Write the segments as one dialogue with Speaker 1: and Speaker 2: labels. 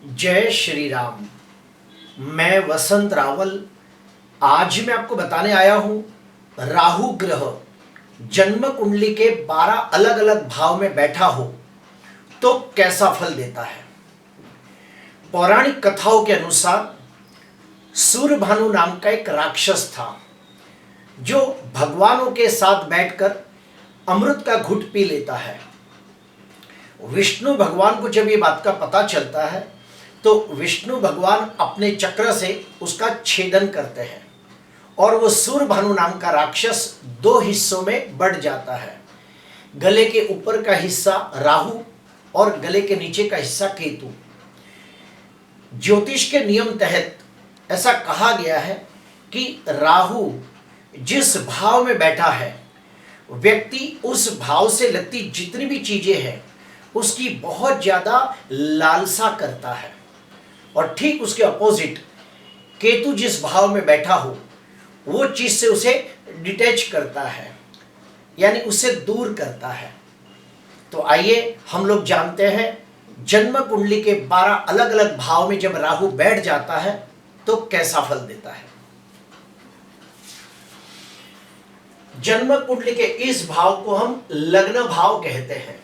Speaker 1: जय श्री राम। मैं वसंत रावल आज मैं आपको बताने आया हूं राहु ग्रह जन्म कुंडली के 12 अलग अलग भाव में बैठा हो तो कैसा फल देता है। पौराणिक कथाओं के अनुसार सूर्यभानु नाम का एक राक्षस था जो भगवानों के साथ बैठकर अमृत का घुट पी लेता है। विष्णु भगवान को जब ये बात का पता चलता है तो विष्णु भगवान अपने चक्र से उसका छेदन करते हैं और वो सूर्यभानु नाम का राक्षस 2 हिस्सों में बढ़ जाता है। गले के ऊपर का हिस्सा राहु और गले के नीचे का हिस्सा केतु। ज्योतिष के नियम तहत ऐसा कहा गया है कि राहु जिस भाव में बैठा है व्यक्ति उस भाव से लगती जितनी भी चीजें हैं उसकी बहुत ज्यादा लालसा करता है, और ठीक उसके अपोजिट केतु जिस भाव में बैठा हो वो चीज से उसे डिटैच करता है, यानी उससे दूर करता है। तो आइए हम लोग जानते हैं जन्म कुंडली के 12 अलग अलग भाव में जब राहु बैठ जाता है तो कैसा फल देता है। जन्म कुंडली के इस भाव को हम लग्न भाव कहते हैं।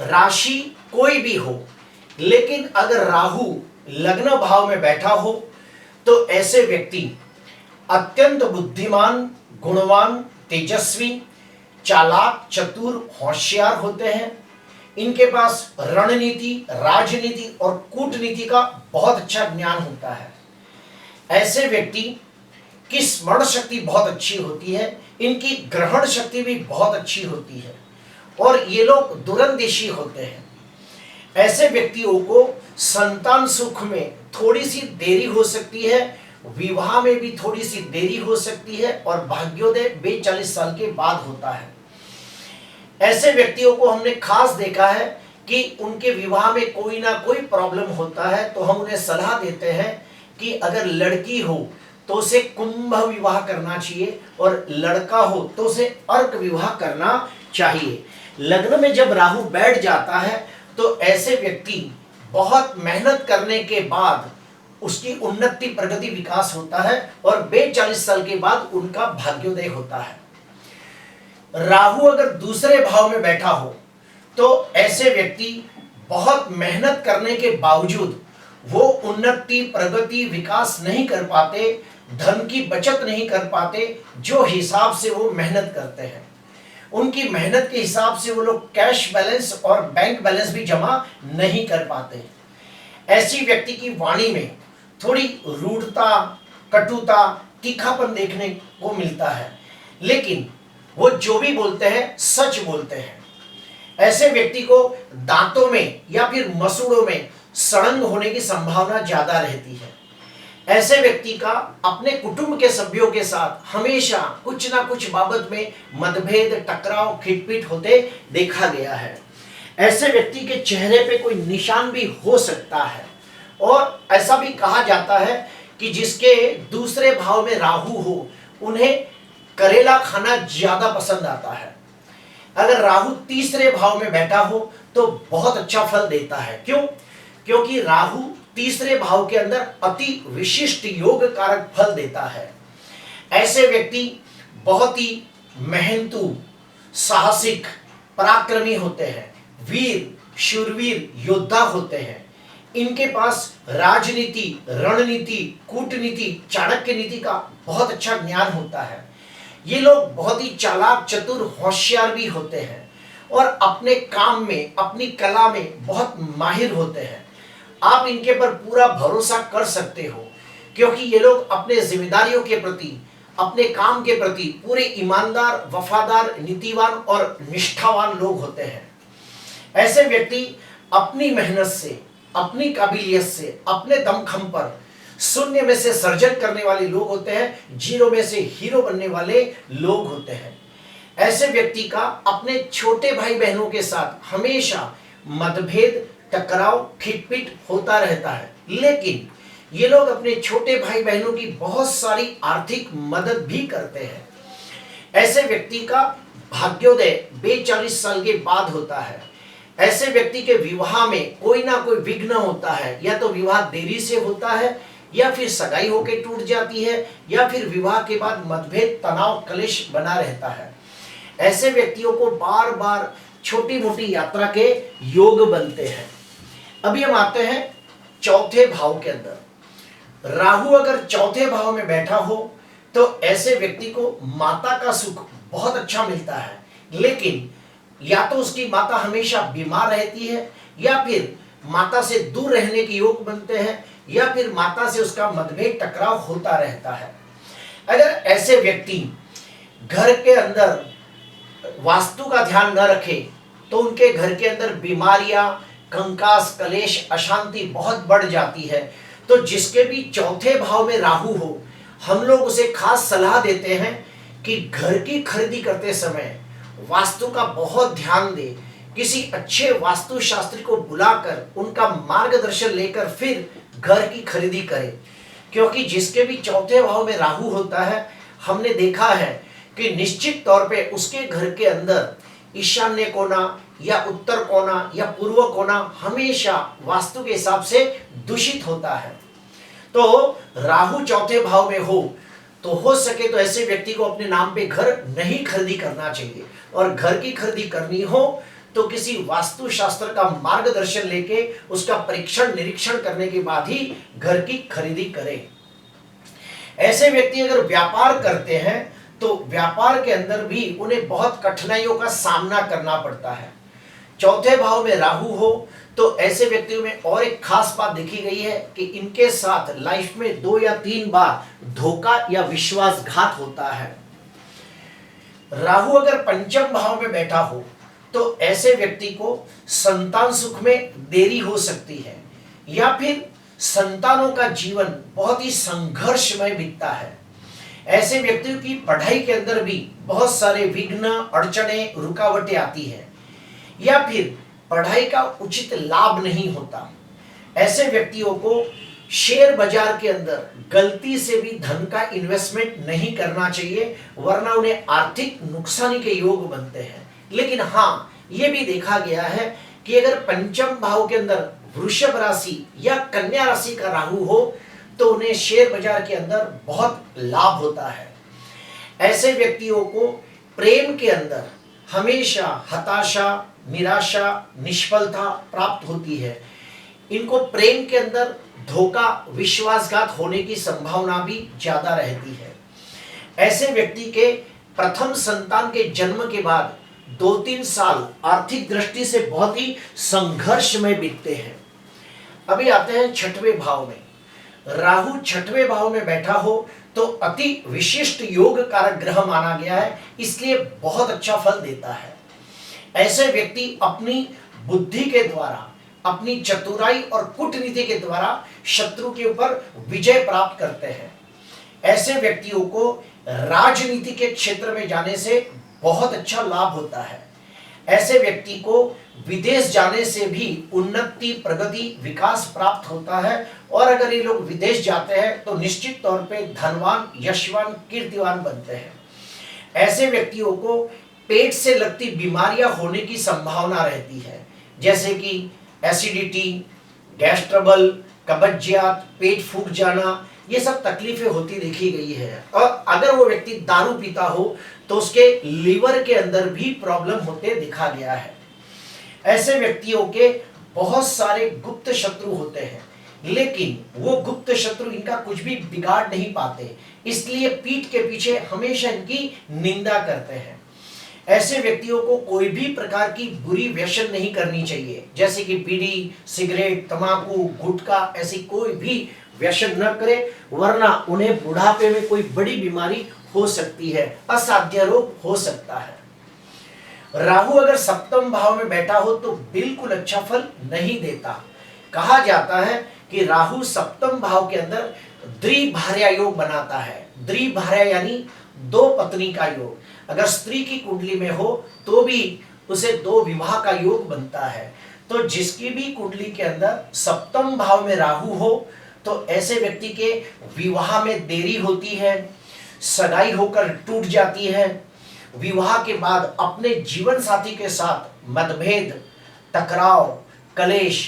Speaker 1: राशि कोई भी हो, लेकिन अगर राहु लग्न भाव में बैठा हो तो ऐसे व्यक्ति अत्यंत बुद्धिमान, गुणवान, तेजस्वी, चालाक, चतुर, होशियार होते हैं। इनके पास रणनीति, राजनीति और कूटनीति का बहुत अच्छा ज्ञान होता है। ऐसे व्यक्ति की स्मरण शक्ति बहुत अच्छी होती है, इनकी ग्रहण शक्ति भी बहुत अच्छी होती है और ये लोग दूरंदेशी होते हैं। ऐसे व्यक्तियों को संतान सुख में थोड़ी सी देरी हो सकती है, विवाह में भी थोड़ी सी देरी हो सकती है और भाग्योदय 42 साल के बाद होता है। ऐसे व्यक्तियों को हमने खास देखा है कि उनके विवाह में कोई ना कोई प्रॉब्लम होता है, तो हम उन्हें सलाह देते हैं कि अगर लड़की हो तो उसे कुंभ विवाह करना चाहिए और लड़का हो तो उसे अर्क विवाह करना चाहिए। लग्न में जब राहु बैठ जाता है तो ऐसे व्यक्ति बहुत मेहनत करने के बाद उसकी उन्नति, प्रगति, विकास होता है और 42 साल के बाद उनका भाग्योदय होता है। राहु अगर दूसरे भाव में बैठा हो तो ऐसे व्यक्ति बहुत मेहनत करने के बावजूद वो उन्नति, प्रगति, विकास नहीं कर पाते, धन की बचत नहीं कर पाते जो हिसाब से वो मेहनत करते हैं। उनकी मेहनत के हिसाब से वो लोग कैश बैलेंस और बैंक बैलेंस भी जमा नहीं कर पाते। ऐसी व्यक्ति की वाणी में थोड़ी रूढ़ता, कटुता, तीखापन देखने को मिलता है, लेकिन वो जो भी बोलते हैं सच बोलते हैं। ऐसे व्यक्ति को दांतों में या फिर मसूड़ों में सड़न होने की संभावना ज्यादा रहती है। ऐसे व्यक्ति का अपने कुटुंब के सभ्यों के साथ हमेशा कुछ ना कुछ बाबत में मतभेद, टकराव, खिटपिट होते देखा गया है। ऐसे व्यक्ति के चेहरे पे कोई निशान भी हो सकता है और ऐसा भी कहा जाता है कि जिसके दूसरे भाव में राहु हो उन्हें करेला खाना ज्यादा पसंद आता है। अगर राहु तीसरे भाव में बैठा हो तो बहुत अच्छा फल देता है। क्यों? क्योंकि राहु तीसरे भाव के अंदर अति विशिष्ट योग कारक फल देता है। ऐसे व्यक्ति बहुत ही मेहनतू, साहसिक, पराक्रमी होते हैं, वीर, शूरवीर योद्धा होते हैं। इनके पास राजनीति, रणनीति, कूटनीति, चाणक्य नीति का बहुत अच्छा ज्ञान होता है। ये लोग बहुत ही चालाक, चतुर, होशियार भी होते हैं और अपने काम में, अपनी कला में बहुत माहिर होते हैं। आप इनके पर पूरा भरोसा कर सकते हो क्योंकि ये लोग अपने जिम्मेदारियों के प्रति, अपने काम के प्रति पूरे ईमानदार, वफादार, नीतिवान और निष्ठावान लोग होते हैं। ऐसे व्यक्ति अपनी मेहनत से, अपनी काबिलियत से, अपने दमखम पर शून्य में से सर्जन करने वाले लोग होते हैं, जीरो में से हीरो बनने वाले लोग होते हैं। ऐसे व्यक्ति का अपने छोटे भाई बहनों के साथ हमेशा मतभेद, टकराव, खिटपिट होता रहता है, लेकिन ये लोग अपने छोटे भाई बहनों की बहुत सारी आर्थिक मदद भी करते हैं। ऐसे व्यक्ति का भाग्योदय 42 साल के बाद होता है। ऐसे व्यक्ति के विवाह में कोई ना कोई विघ्न होता है, या तो विवाह देरी से होता है, या फिर सगाई होकर टूट जाती है, या फिर विवाह के बाद मतभेद, तनाव, क्लेश बना रहता है। ऐसे व्यक्तियों को बार बार छोटी मोटी यात्रा के योग बनते हैं। अभी हम आते हैं चौथे भाव के अंदर। राहु अगर चौथे भाव में बैठा हो तो ऐसे व्यक्ति को माता का सुख बहुत अच्छा मिलता है, लेकिन या तो उसकी माता हमेशा बीमार रहती है, या फिर माता से दूर रहने के योग बनते हैं, या फिर माता से उसका मतभेद, टकराव होता रहता है। अगर ऐसे व्यक्ति घर के अंदर वास्तु का ध्यान न रखे तो उनके घर के अंदर बीमारियां, कंकास, कलेश, अशांति बहुत बढ़ जाती है। तो जिसके भी चौथे भाव में राहु हो, हम लोग उसे खास सलाह देते हैं कि घर की खरीदी करते समय वास्तु का बहुत ध्यान दे, किसी अच्छे वास्तु शास्त्री को बुलाकर उनका मार्गदर्शन लेकर फिर घर की खरीदी करें। क्योंकि जिसके भी चौथे भाव में राहु होता है, हमने देखा है कि निश्चित तौर पे उसके घर के अंदर ईशान्य कोना या उत्तर कोना या पूर्व कोना हमेशा वास्तु के हिसाब से दूषित होता है। तो राहु चौथे भाव में हो तो हो सके तो ऐसे व्यक्ति को अपने नाम पे घर नहीं खरीदी करना चाहिए, और घर की खरीदी करनी हो तो किसी वास्तु शास्त्र का मार्गदर्शन लेके उसका परीक्षण निरीक्षण करने के बाद ही घर की खरीदी करें। ऐसे व्यक्ति अगर व्यापार करते हैं तो व्यापार के अंदर भी उन्हें बहुत कठिनाइयों का सामना करना पड़ता है। चौथे भाव में राहु हो तो ऐसे व्यक्तियों में और एक खास बात देखी गई है कि इनके साथ लाइफ में 2 या 3 बार धोखा या विश्वासघात होता है। राहु अगर पंचम भाव में बैठा हो तो ऐसे व्यक्ति को संतान सुख में देरी हो सकती है, या फिर संतानों का जीवन बहुत ही संघर्षमय बीतता है। ऐसे व्यक्तियों की पढ़ाई के अंदर भी बहुत सारे विघ्न, अड़चने, रुकावटें आती है, या फिर पढ़ाई का उचित लाभ नहीं होता। ऐसे व्यक्तियों को शेयर बाजार के अंदर गलती से भी धन का इन्वेस्टमेंट नहीं करना चाहिए, वरना उन्हें आर्थिक नुकसानी के योग बनते हैं। लेकिन हाँ, ये भी देखा गया है कि अगर पंचम भाव के अंदर वृषभ राशि या कन्या राशि का राहु हो तो उन्हें शेयर बाजार के अंदर बहुत लाभ होता है। ऐसे व्यक्तियों को प्रेम के अंदर हमेशा हताशा, निराशा, निष्फलता प्राप्त होती है। इनको प्रेम के अंदर धोखा, विश्वासघात होने की संभावना भी ज्यादा रहती है। ऐसे व्यक्ति के प्रथम संतान के जन्म के बाद 2-3 साल आर्थिक दृष्टि से बहुत ही संघर्षमय बीतते हैं। अभी आते हैं छठवें भाव में। राहु छठवें भाव में बैठा हो तो अति विशिष्ट योग कारक ग्रह माना गया है, इसलिए बहुत अच्छा फल देता है। ऐसे व्यक्ति अपनी बुद्धि के द्वारा, अपनी चतुराई और कूटनीति के द्वारा शत्रु के ऊपर विजय प्राप्त करते हैं। ऐसे व्यक्तियों को राजनीति के क्षेत्र में जाने से बहुत अच्छा लाभ होता है। ऐसे व्यक्ति को विदेश जाने से भी उन्नति, प्रगति, विकास प्राप्त होता है, और अगर ये लोग विदेश जाते हैं तो निश्चित तौर पे धनवान, यशवान, कीर्तिवान बनते हैं। ऐसे व्यक्तियों को पेट से लगती बीमारियां होने की संभावना रहती है, जैसे कि एसिडिटी, गैस ट्रबल, कब्जियत, पेट फूक जाना, ये सब तकलीफें होती देखी गई है। और अगर वो व्यक्ति दारू पीता हो तो उसके लीवर के अंदर भी प्रॉब्लम होते देखा गया है। ऐसे व्यक्तियों के बहुत सारे गुप्त शत्रु होते हैं, लेकिन वो गुप्त शत्रु इनका कुछ भी बिगाड़ नहीं पाते, इसलिए पीठ के पीछे हमेशा इनकी निंदा करते हैं। ऐसे व्यक्तियों को कोई भी प्रकार की बुरी व्यसन नहीं करनी चाहिए, जैसे कि बीड़ी, सिगरेट, तंबाकू, गुटखा, ऐसी कोई भी व्यसन न करे, वरना उन्हें बुढ़ापे में कोई बड़ी बीमारी हो सकती है, असाध्य रोग हो सकता है। राहु अगर सप्तम भाव में बैठा हो तो बिल्कुल अच्छा फल नहीं देता। कहा जाता है कि राहु सप्तम भाव के अंदर द्विभार्या योग बनाता है। द्विभार्या यानी 2 पत्नी का योग। अगर स्त्री की कुंडली में हो तो भी उसे 2 विवाह का योग बनता है। तो जिसकी भी कुंडली के अंदर सप्तम भाव में राहु हो तो ऐसे व्यक्ति के विवाह में देरी होती है, सगाई होकर टूट जाती है, विवाह के बाद अपने जीवन साथी के साथ मतभेद, टकराव, कलेश,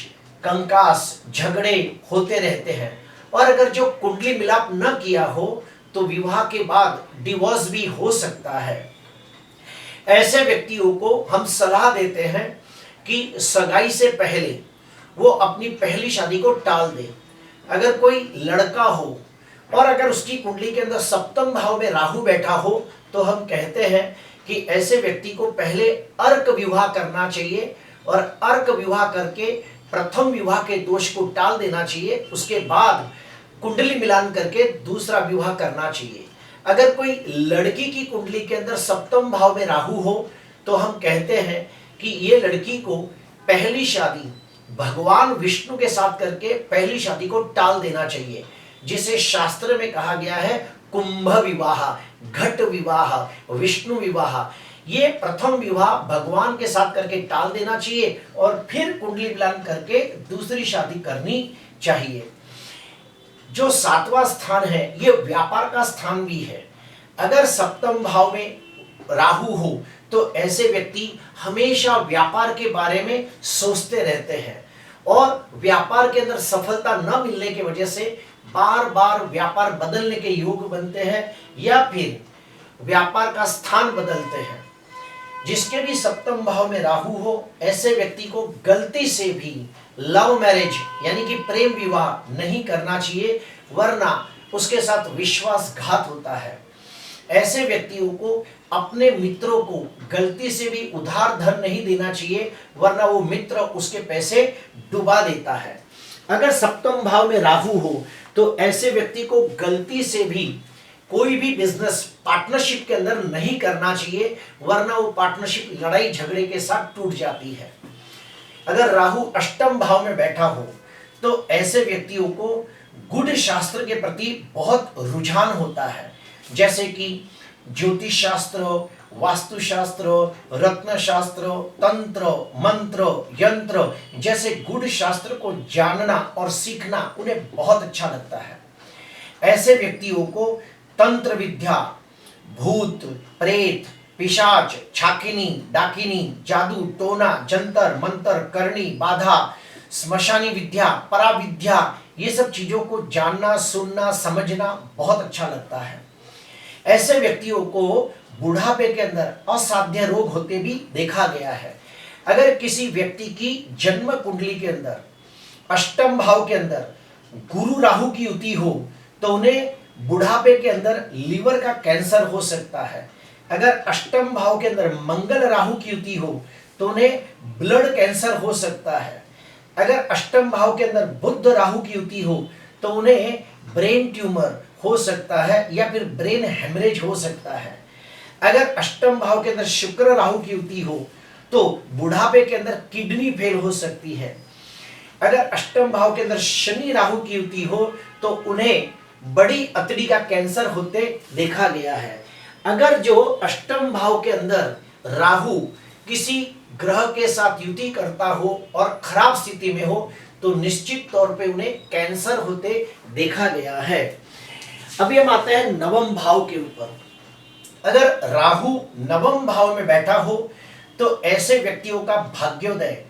Speaker 1: कंकास, झगड़े होते रहते हैं। और अगर जो कुंडली मिलाप न किया हो तो विवाह के बाद डिवोर्स भी हो सकता है। ऐसे व्यक्तियों को हम सलाह देते हैं कि सगाई से पहले वो अपनी पहली शादी को टाल दे। अगर कोई लड़का हो और अगर उसकी कुंडली के अंदर सप्तम भाव में राहु बैठा हो तो हम कहते हैं कि ऐसे व्यक्ति को पहले अर्क विवाह करना चाहिए और अर्क विवाह करके प्रथम विवाह के दोष को टाल देना चाहिए। उसके बाद कुंडली मिलान करके दूसरा विवाह करना चाहिए। अगर कोई लड़की की कुंडली के अंदर सप्तम भाव में राहु हो तो हम कहते हैं कि ये लड़की को पहली शादी भगवान विष्णु के साथ करके पहली शादी को टाल देना चाहिए, जिसे शास्त्र में कहा गया है कुंभ विवाह, घट विवाह, विष्णु विवाह। ये प्रथम विवाह भगवान के साथ करके टाल देना चाहिए और फिर कुंडली मिलान करके दूसरी शादी करनी चाहिए। जो सातवां स्थान है ये व्यापार का स्थान भी है। अगर सप्तम भाव में राहु हो तो ऐसे व्यक्ति हमेशा व्यापार के बारे में सोचते रहते हैं और व्यापार के अंदर सफलता न मिलने की वजह से बार बार व्यापार बदलने के योग बनते हैं या फिर व्यापार का स्थान बदलते हैं। जिसके भी सप्तम भाव में राहु हो ऐसे व्यक्ति को गलती से भी लव मैरिज यानी कि प्रेम विवाह नहीं करना चाहिए, वरना उसके साथ विश्वासघात होता है। ऐसे व्यक्तियों को अपने मित्रों को गलती से भी उधार धन नहीं देना चाहिए, वरना वो मित्र उसके पैसे डुबा देता है। अगर सप्तम भाव में राहु हो तो ऐसे व्यक्ति को गलती से भी कोई भी बिजनेस पार्टनरशिप के अंदर नहीं करना चाहिए, वरना वो पार्टनरशिप लड़ाई झगड़े के साथ टूट जाती है। अगर राहु अष्टम भाव में बैठा हो तो ऐसे व्यक्तियों को गुड शास्त्र के प्रति बहुत रुझान होता है, जैसे कि ज्योतिष शास्त्र, वास्तु शास्त्र, रत्न शास्त्र, तंत्र, मंत्र, यंत्र जैसे गुड शास्त्र को जानना और सीखना उन्हें बहुत अच्छा लगता है। ऐसे व्यक्तियों को तंत्र विद्या, भूत, प्रेत, पिशाच, छाकिनी, डाकिनी, जादू, टोना, जंतर, मंतर, करनी, बाधा, स्मशानी विद्या, पराविद्या ये सब चीजों को जानना, सुनना, समझना बहुत अच्छा लगता है। ऐसे व्यक्तियों को बुढ़ापे के अंदर असाध्य रोग होते भी देखा गया है। अगर किसी व्यक्ति की जन्म कुंडली के अंदर अष्टम भाव के अंदर गुरु राहु की युति हो तो उन्हें बुढ़ापे के अंदर लीवर का कैंसर हो सकता है। अगर अष्टम भाव के अंदर मंगल राहु की युति हो तो उन्हें ब्लड कैंसर हो सकता है। अगर अष्टम भाव के अंदर बुध राहु की युति हो तो उन्हें ब्रेन ट्यूमर हो सकता है या फिर ब्रेन हेमरेज हो सकता है। अगर अष्टम भाव के अंदर शुक्र राहु की युति हो तो बुढ़ापे के अंदर किडनी फेल हो सकती है। अगर अष्टम भाव के अंदर शनि राहु की युति हो तो उन्हें बड़ी अतड़ी का कैंसर होते देखा गया है। अगर जो अष्टम भाव के अंदर राहु किसी ग्रह के साथ युति करता हो और खराब स्थिति में हो तो निश्चित तौर पे उन्हें कैंसर होते देखा गया है। अभी हम आते हैं नवम भाव के ऊपर। अगर राहु नवम भाव में बैठा हो तो ऐसे व्यक्तियों का भाग्योदय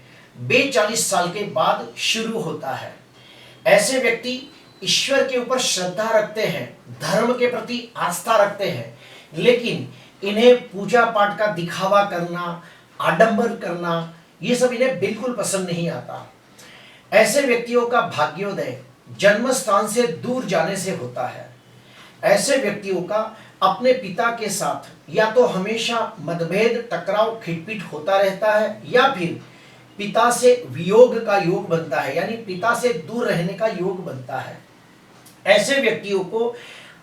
Speaker 1: 42 साल के बाद शुरू होता है। ऐसे व्यक्ति ईश्वर के ऊपर श्रद्धा रखते हैं, धर्म के प्रति आस्था रखते हैं, लेकिन इन्हें पूजा पाठ का दिखावा करना, आडंबर करना ये सब इन्हें बिल्कुल पसंद नहीं आता। ऐसे व्यक्तियों का भाग्योदय जन्म स्थान से दूर जाने से होता है। ऐसे व्यक्तियों का अपने पिता के साथ या तो हमेशा मतभेद, टकराव, खिटपिट होता रहता है या फिर पिता से वियोग का योग बनता है, यानी पिता से दूर रहने का योग बनता है। ऐसे व्यक्तियों को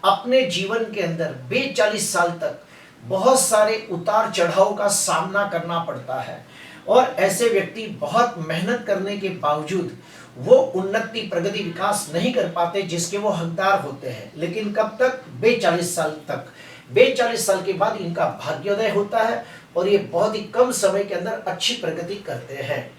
Speaker 1: अपने जीवन के अंदर 42 साल तक बहुत सारे उतार चढ़ाव का सामना करना पड़ता है और ऐसे व्यक्ति बहुत मेहनत करने के बावजूद वो उन्नति, प्रगति, विकास नहीं कर पाते जिसके वो हकदार होते हैं। लेकिन कब तक? 42 साल तक। 42 साल के बाद इनका भाग्योदय होता है और ये बहुत ही कम समय के अंदर अच्छी प्रगति करते हैं।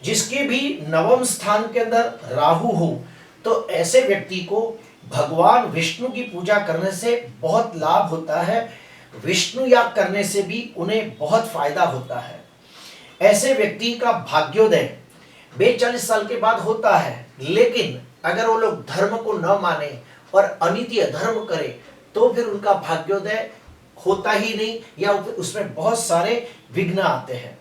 Speaker 1: जिसके भी नवम स्थान के अंदर राहु हो तो ऐसे व्यक्ति को भगवान विष्णु की पूजा करने से बहुत लाभ होता है। विष्णु याग करने से भी उन्हें बहुत फायदा होता है। ऐसे व्यक्ति का भाग्योदय 42 साल के बाद होता है, लेकिन अगर वो लोग धर्म को न माने और अनित्य धर्म करे तो फिर उनका भाग्योदय होता ही नहीं, या उसमें बहुत सारे विघ्न आते हैं।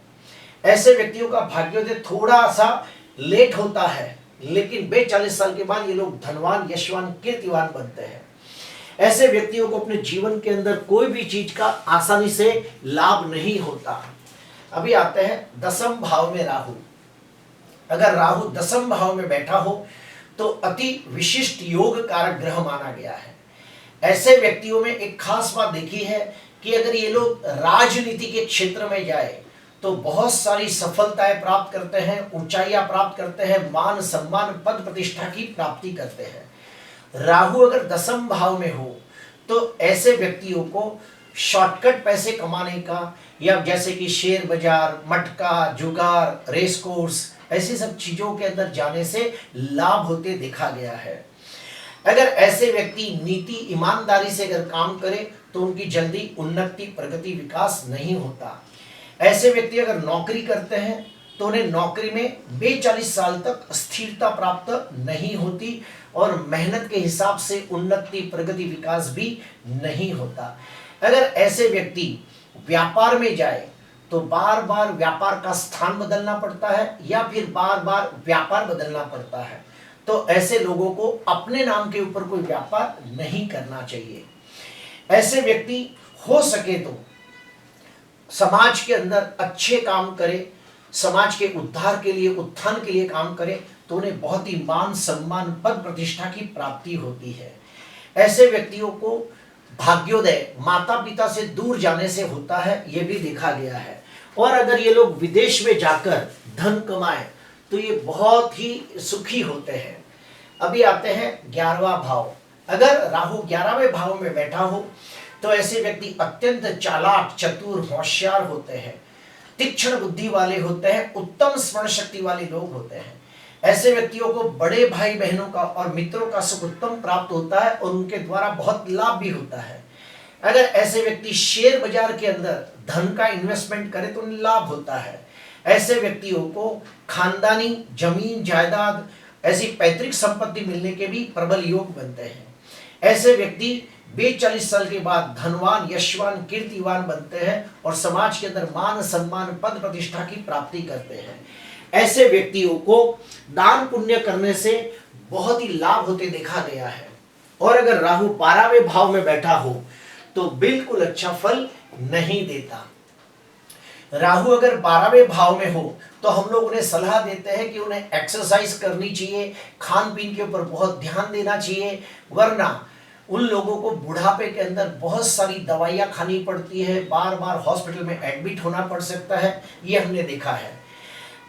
Speaker 1: ऐसे व्यक्तियों का भाग्योदय थोड़ा सा लेट होता है, लेकिन 42 साल के बाद ये लोग धनवान, यशवान, कीर्तिवान बनते हैं। ऐसे व्यक्तियों को अपने जीवन के अंदर कोई भी चीज का आसानी से लाभ नहीं होता। अभी आते हैं दसम भाव में राहु। अगर राहु दसम भाव में बैठा हो तो अति विशिष्ट योग कारक ग्रह माना गया है। ऐसे व्यक्तियों में एक खास बात देखी है कि अगर ये लोग राजनीति के क्षेत्र में जाए तो बहुत सारी सफलताएं प्राप्त करते हैं, ऊंचाइयां प्राप्त करते हैं, मान सम्मान, पद प्रतिष्ठा की प्राप्ति करते हैं। राहु अगर दसम भाव में हो तो ऐसे व्यक्तियों को शॉर्टकट पैसे कमाने का, या जैसे कि शेयर बाजार, मटका, जुगार, रेस कोर्स, ऐसी सब चीजों के अंदर जाने से लाभ होते देखा गया है। अगर ऐसे व्यक्ति नीति ईमानदारी से अगर काम करे तो उनकी जल्दी उन्नति, प्रगति, विकास नहीं होता। ऐसे व्यक्ति अगर नौकरी करते हैं तो उन्हें नौकरी में 42 साल तक स्थिरता प्राप्त नहीं होती और मेहनत के हिसाब से उन्नति, प्रगति, विकास भी नहीं होता। अगर ऐसे व्यक्ति व्यापार में जाए तो बार बार व्यापार का स्थान बदलना पड़ता है या फिर बार बार व्यापार बदलना पड़ता है, तो ऐसे लोगों को अपने नाम के ऊपर कोई व्यापार नहीं करना चाहिए। ऐसे व्यक्ति हो सके तो समाज के अंदर अच्छे काम करे, समाज के उद्धार के लिए, उत्थान के लिए काम करे तो उन्हें बहुत ही मान सम्मान, पद प्रतिष्ठा की प्राप्ति होती है। ऐसे व्यक्तियों को भाग्योदय माता पिता से दूर जाने से होता है, यह भी देखा गया है। और अगर ये लोग विदेश में जाकर धन कमाएं तो ये बहुत ही सुखी होते हैं। अभी आते हैं 11वां भाव। अगर राहु 11वें भाव में बैठा हो तो ऐसे व्यक्ति अत्यंत चालाक, चतुर, होशियार होते हैं, तीक्ष्ण बुद्धि वाले होते हैं, उत्तम स्मरण शक्ति वाले लोग होते हैं। ऐसे व्यक्तियों को बड़े भाई बहनों का और मित्रों का सुख उत्तम प्राप्त होता है और उनके द्वारा बहुत लाभ भी होता है। अगर ऐसे व्यक्ति शेयर बाजार के अंदर धन का इन्वेस्टमेंट करे तो उन्हें लाभ होता है। ऐसे व्यक्तियों को खानदानी जमीन जायदाद, ऐसी पैतृक संपत्ति मिलने के भी प्रबल योग बनते हैं। ऐसे व्यक्ति 42 साल के बाद धनवान, यशवान, कीर्तिवान बनते हैं और समाज के अंदर मान सम्मान, पद प्रतिष्ठा की प्राप्ति करते हैं। ऐसे व्यक्तियों को दान पुण्य करने से बहुत ही लाभ होते देखा गया है। और अगर राहु 12वें भाव में बैठा हो तो बिल्कुल अच्छा फल नहीं देता। राहु अगर 12वें भाव में हो तो हम लोग उन्हें सलाह देते हैं कि उन्हें एक्सरसाइज करनी चाहिए, खान पीन के ऊपर बहुत ध्यान देना चाहिए, वरना उन लोगों को बुढ़ापे के अंदर बहुत सारी दवाइयां खानी पड़ती है, बार बार हॉस्पिटल में एडमिट होना पड़ सकता है। ये हमने देखा है।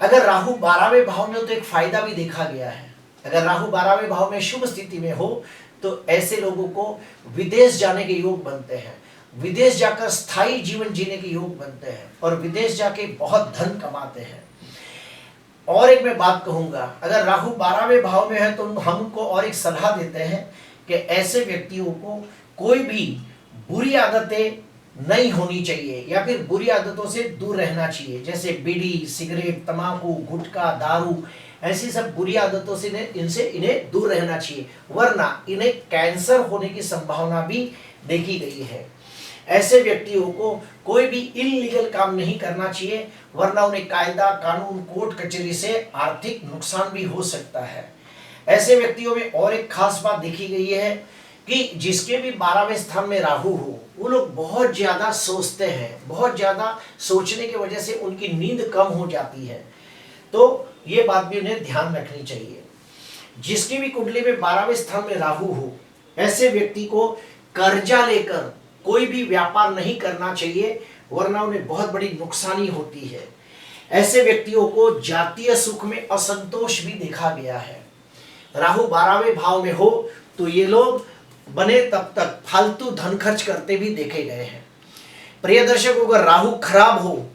Speaker 1: अगर राहु 12वें भाव में हो तो एक फायदा भी देखा गया है। अगर राहु 12वें भाव में शुभ स्थिति में हो तो ऐसे लोगों को विदेश जाने के योग बनते हैं, विदेश जाकर स्थायी जीवन जीने के योग बनते हैं और विदेश जाके बहुत धन कमाते हैं। और एक मैं बात कहूंगा, अगर राहु 12वें भाव में है तो हमको और एक सलाह देते हैं कि ऐसे व्यक्तियों को कोई भी बुरी आदतें नहीं होनी चाहिए या फिर बुरी आदतों से दूर रहना चाहिए, जैसे बीड़ी, सिगरेट, तंबाकू, गुटखा, दारू, ऐसी सब बुरी आदतों से इन्हें दूर रहना चाहिए, वरना इन्हें कैंसर होने की संभावना भी देखी गई है। ऐसे व्यक्तियों को कोई भी इल्लीगल काम नहीं करना चाहिए, वरना उन्हें कायदा, कानून, कोर्ट कचहरी से आर्थिक नुकसान भी हो सकता है। ऐसे व्यक्तियों में और एक खास बात देखी गई है कि जिसके भी 12वें स्थान में राहु हो वो लोग बहुत ज्यादा सोचते हैं, बहुत ज्यादा सोचने की वजह से उनकी नींद कम हो जाती है, तो ये बात भी उन्हें ध्यान रखनी चाहिए। जिसकी भी कुंडली में 12वें स्थान में राहु हो, ऐसे व्यक्ति को कर्जा लेकर कोई भी व्यापार नहीं करना चाहिए, वरना उन्हें बहुत बड़ी नुकसानी होती है। ऐसे व्यक्तियों को जातीय सुख में असंतोष भी देखा गया है। राहु 12वें भाव में हो तो ये लोग बने तब तक फालतू धन खर्च करते भी देखे गए हैं। प्रिय दर्शक, अगर राहु खराब हो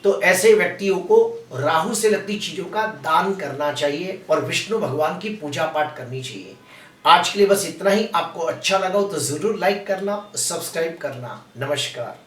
Speaker 1: तो ऐसे व्यक्तियों को राहु से लगती चीजों का दान करना चाहिए और विष्णु भगवान की पूजा पाठ करनी चाहिए। आज के लिए बस इतना ही। आपको अच्छा लगा हो तो जरूर लाइक करना, सब्सक्राइब करना। नमस्कार।